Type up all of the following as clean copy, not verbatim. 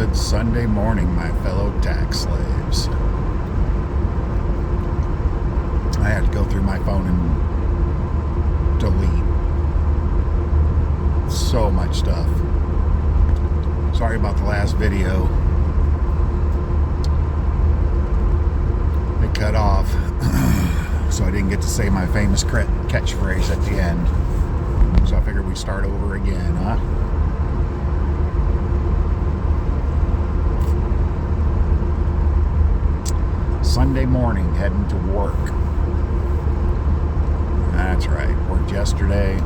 Good Sunday morning, my fellow tax slaves. I had to go through my phone and delete so much stuff. Sorry about the last video. It cut off, so I didn't get to say my famous catchphrase at the end. So I figured we'd start over again, huh? Sunday morning, heading to work. That's right. Worked yesterday.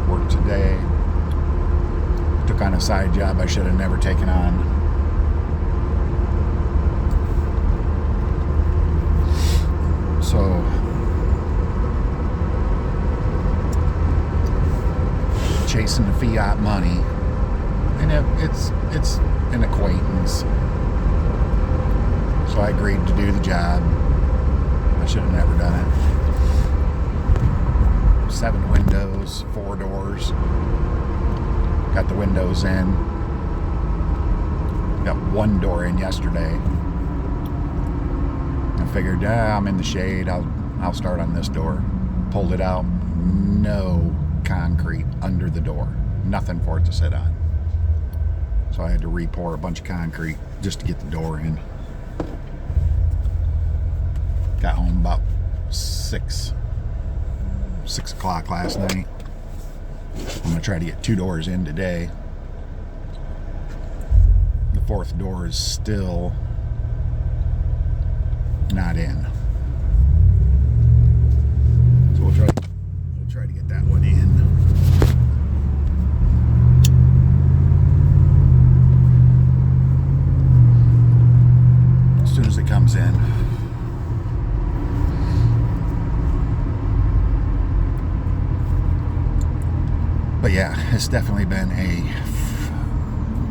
Worked today. Took on a side job I should have never taken on. So, chasing the fiat money, and it's an acquaintance. So I agreed to do the job. I should have never done it. 7 windows, 4 doors. Got the windows in. Got 1 door in yesterday. I figured, I'm in the shade. I'll start on this door. Pulled it out. No concrete under the door. Nothing for it to sit on. So I had to re-pour a bunch of concrete just to get the door in. Got home about 6 o'clock last night. I'm going to try to get 2 doors in today. The 4th door is still not in. So we'll try to get that one in. As soon as it comes in. But yeah, it's definitely been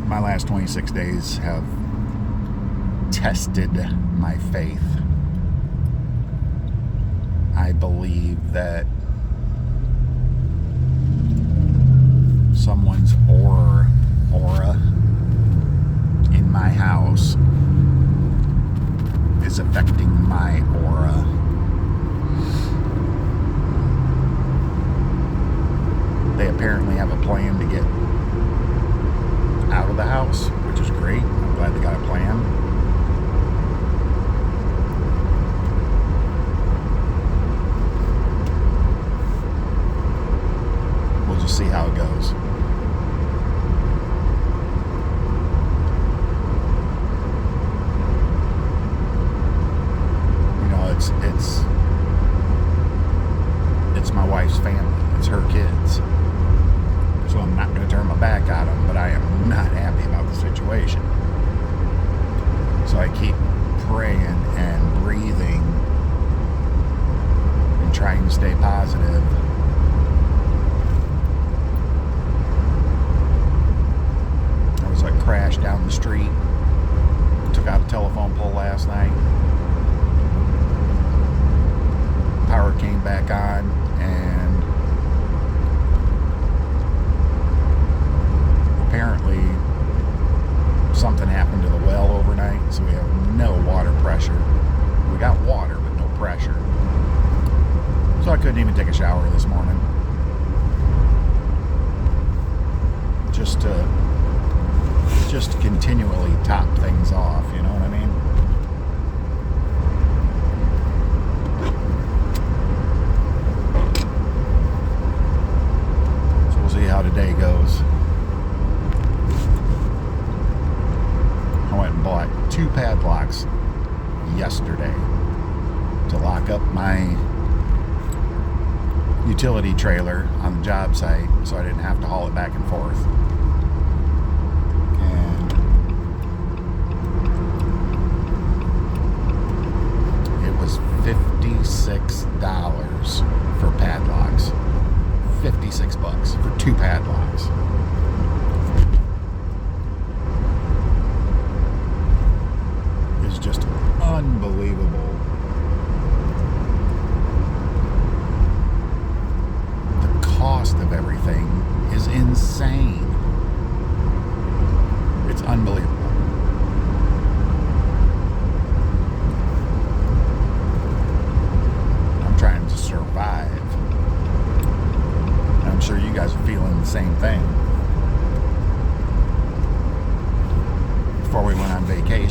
my last 26 days have tested my faith. I believe that someone's aura in my house is affecting my aura. They apparently have a plan to get out of the house, which is great. I'm glad they got a plan. We'll just see how it goes. You know, it's my wife's family. It's her kids. So I'm not going to turn my back on them, but I am not happy about the situation. So I keep praying and breathing and trying to stay positive. There was a crash down the street. Took out a telephone pole last night. Power came back on, and apparently something happened to the well overnight, so we have no water pressure. We got water, but no pressure. So I couldn't even take a shower this morning. Just to continually top things off, you know what I mean? So we'll see how today goes. I went and bought 2 padlocks yesterday to lock up my utility trailer on the job site so I didn't have to haul it back and forth. And it was $56 for padlocks. $56 for 2 padlocks. It's just unbelievable. The cost of everything is insane. It's unbelievable.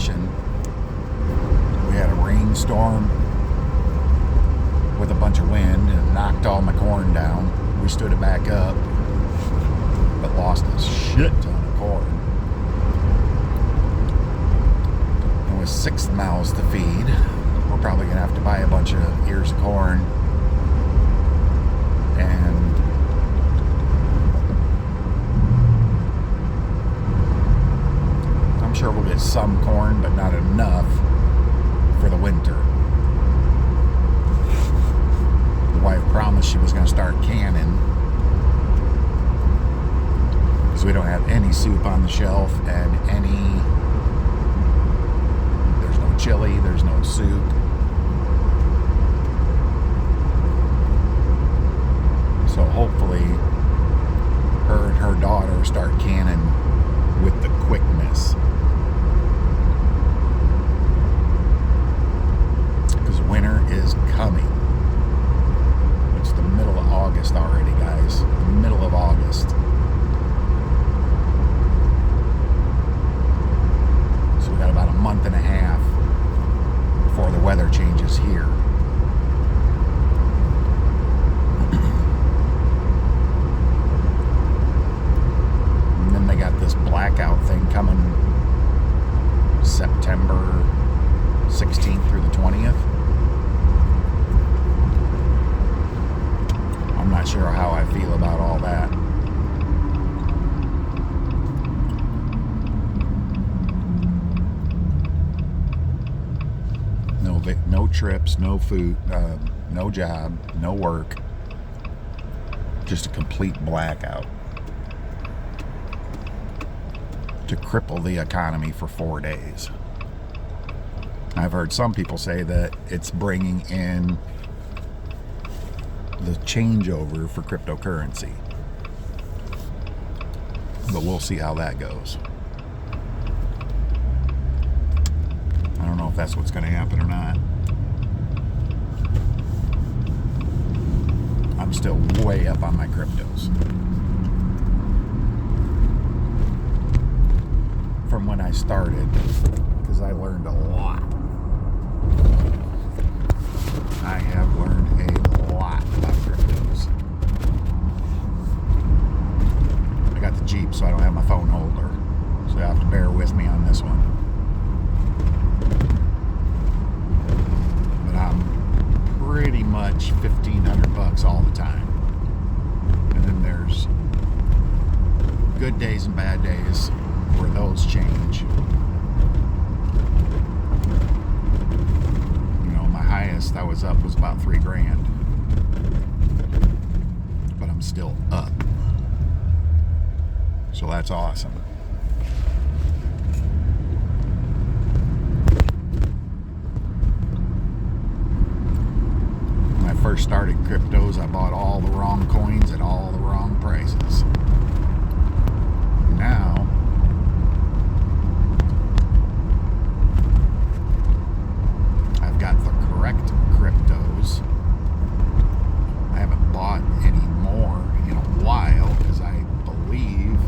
recession. We had a rainstorm with a bunch of wind and knocked all my corn down. We stood it back up, but lost a shit ton of corn. And with 6 mouths to feed, we're probably gonna have to buy a bunch of ears of corn. And I'm sure we'll get some corn, but not enough for the winter. The wife promised she was going to start canning because we don't have any soup on the shelf and there's no chili, there's no soup. So hopefully her and her daughter start canning with the quickness. Because winter is coming. It's the middle of August already, guys. The middle of August. So we got about a month and a half before the weather changes here. And then they got this blackout thing coming September 16th through the 20th. I'm not sure how I feel about all that. No trips, no food, no job, no work. Just a complete blackout to cripple the economy for 4 days. I've heard some people say that it's bringing in the changeover for cryptocurrency. But we'll see how that goes. I don't know if that's what's going to happen or not. I'm still way up on my cryptos. From when I started, because I learned a lot. I have learned a lot about cryptos. I got the Jeep, so I don't have my phone holder. So you have to bear with me on this one. But I'm pretty much $1,500 all the time. And then there's good days and bad days where those change. Highest I was up was about $3,000, but I'm still up, so that's awesome. When I first started cryptos, I bought all the wrong coins at all the wrong prices. Now I've got the correct cryptos. I haven't bought any more in a while because I believe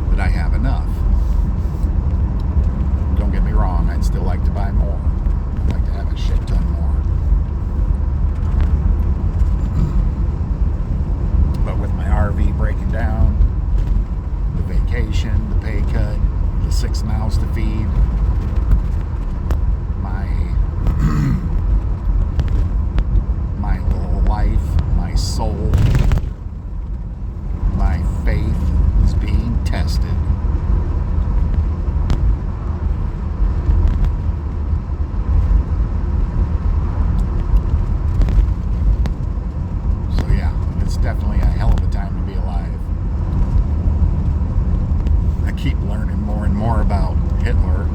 that I have enough. Don't get me wrong, I'd still like to buy more. I'd like to have a shit ton more. But with my RV breaking down, the vacation, the pay cut, the 6 mouths to feed, my life, my soul, my faith is being tested. So yeah, it's definitely a hell of a time to be alive. I keep learning more and more about Hitler.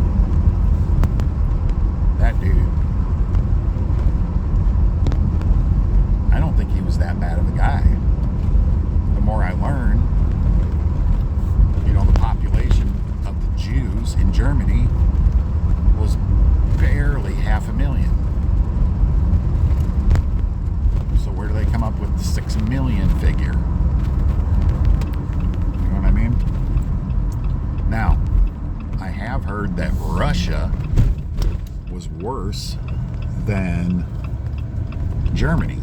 That dude, I don't think he was that bad of a guy. The more I learn, the population of the Jews in Germany was barely 500,000. So where do they come up with the 6 million figure? You know what I mean? Now, I have heard that Russia was worse than Germany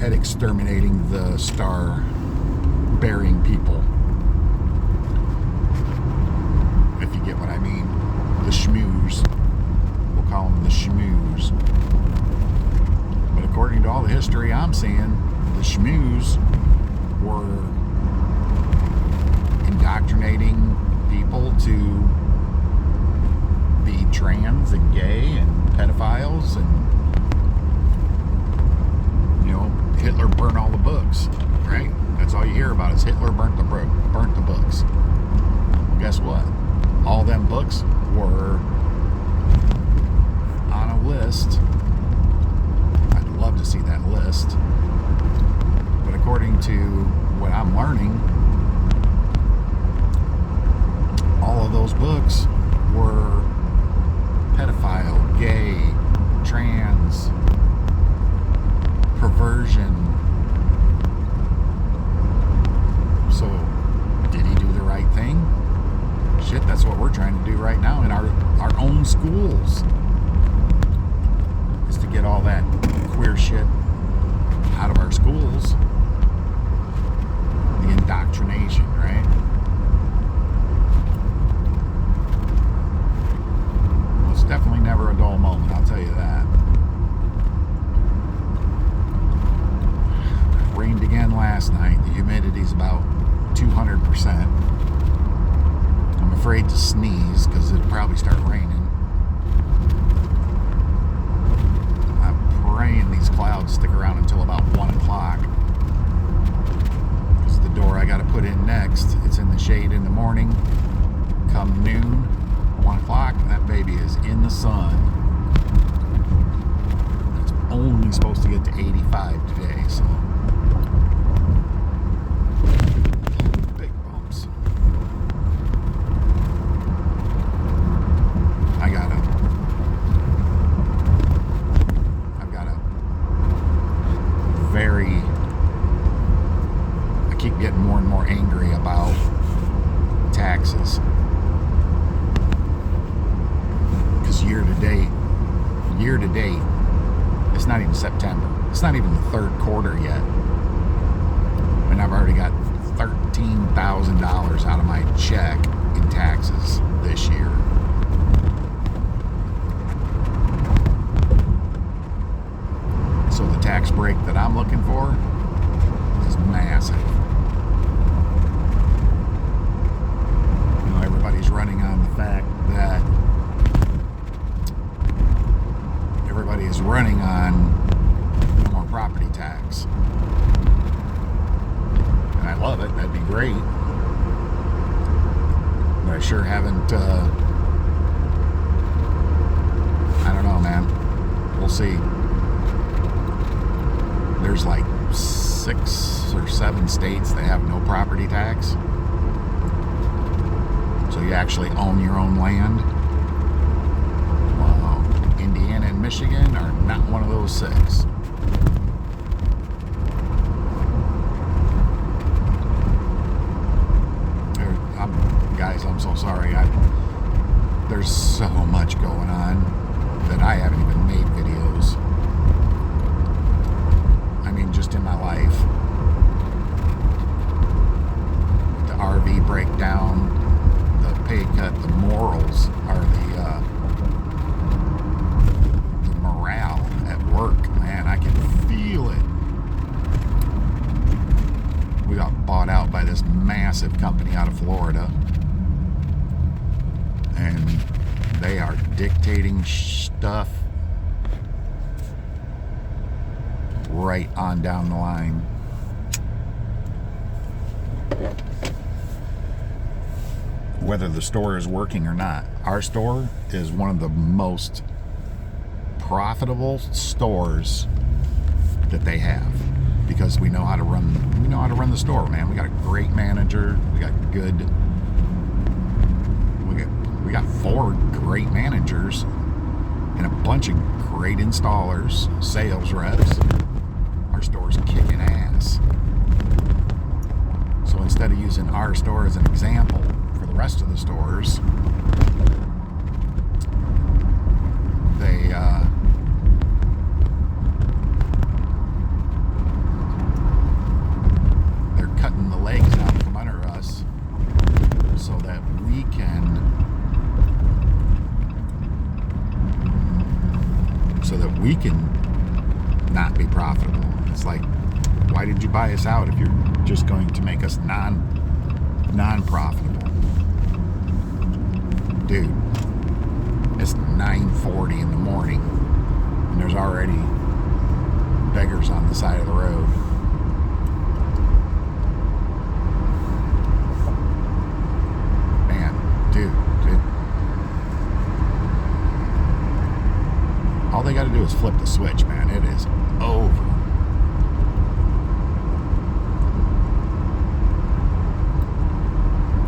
at exterminating the star-bearing people. If you get what I mean. The schmooze. We'll call them the schmooze. But according to all the history I'm seeing, the schmooze were indoctrinating people to be trans and gay and pedophiles, and Hitler burned all the books, right? That's all you hear about is Hitler burnt the books. Well, guess what? All them books were on a list. I'd love to see that list. But according to what I'm learning, all of those books were pedophile, gay, trans, perversion. So, did he do the right thing? Shit, that's what we're trying to do right now in our own schools, is to get all that queer shit out of our schools. The indoctrination, right? Well, it's definitely never a dull moment, I'll tell you that. It rained again last night. The humidity's about 200%. I'm afraid to sneeze because it'll probably start raining. I'm praying these clouds stick around until about 1 o'clock. Because the door I got to put in next, it's in the shade in the morning. Come noon, 1 o'clock, that baby is in the sun. It's only supposed to get to 85 today, so big bumps. I keep getting more and more angry about taxes. Because year to date, it's not even September. It's not even the third quarter yet. And I've already got $13,000 out of my check in taxes this year. So the tax break that I'm looking for is massive. Everybody's running on the fact that everybody is running on no more property tax. And I love it. That'd be great. But I sure haven't, I don't know, man. We'll see. There's like 6 or 7 states that have no property tax. So you actually own your own land. Well, Indiana and Michigan are not one of those 6. Guys, I'm so sorry. There's so much going on that I haven't even made videos. I mean, just in my life. The RV breakdown, the pay cut, the morals are the morale at work. Man, I can feel it. We got bought out by this massive company out of Florida. And they are dictating stuff right on down the line. Whether the store is working or not. Our store is one of the most profitable stores that they have, because we know how to run the store, man. We got a great manager. We got 4 great managers and a bunch of great installers, sales reps. Our store's kicking ass. So instead of using our store as an example, for the rest of the stores, they're cutting the legs out from under us so that we can not be profitable. It's like, why did you buy us out if you're just going to make us non-profitable? Dude, it's 9:40 in the morning and there's already beggars on the side of the road. Man, dude, all they got to do is flip the switch, man. It is over.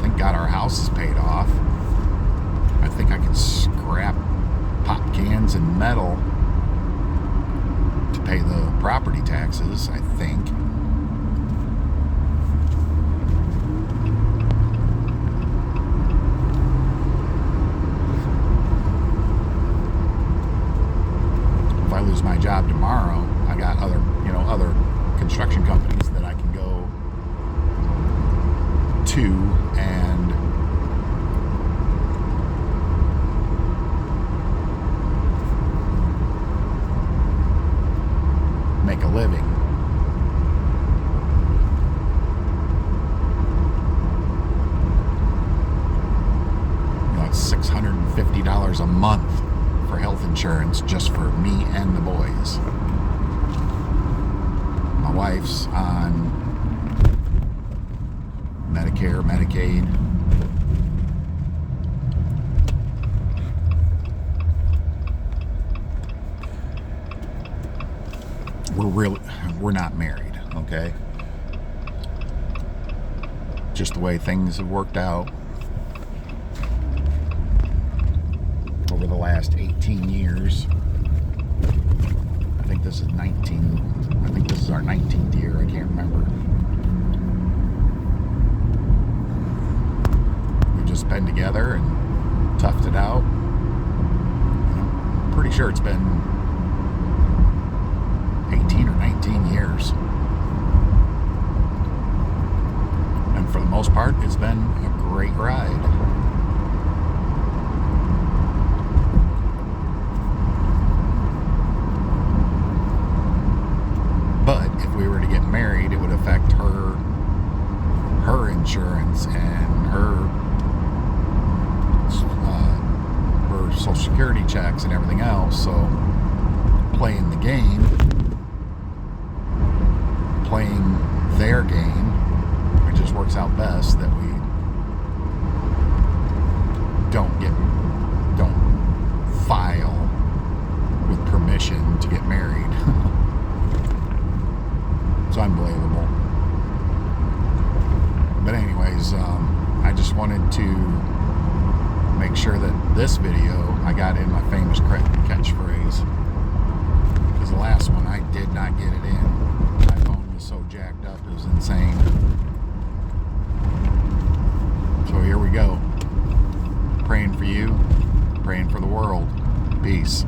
Thank God our house is paid off. I think I can scrap pop cans and metal to pay the property taxes, I think. If I lose my job tomorrow, I got other construction companies that I can go to and make a living. It's $650 a month for health insurance just for me and the boys. My wife's on Medicare, Medicaid. We're not married, okay? Just the way things have worked out over the last 18 years. I think this is 19. I think this is our 19th year. I can't remember. We've just been together and toughed it out. I'm pretty sure it's been 18 or 19 years. And for the most part, it's been a great ride. But if we were to get married, it would affect her insurance and her Social Security checks and everything else. So playing the game, playing their game, it just works out best that we don't file with permission to get married. It's unbelievable. But anyways, I just wanted to make sure that this video I got in my famous catchphrase, because the last one I did not get it in. My phone was so jacked up, it was insane. So here we go. Praying for you, praying for the world. Peace.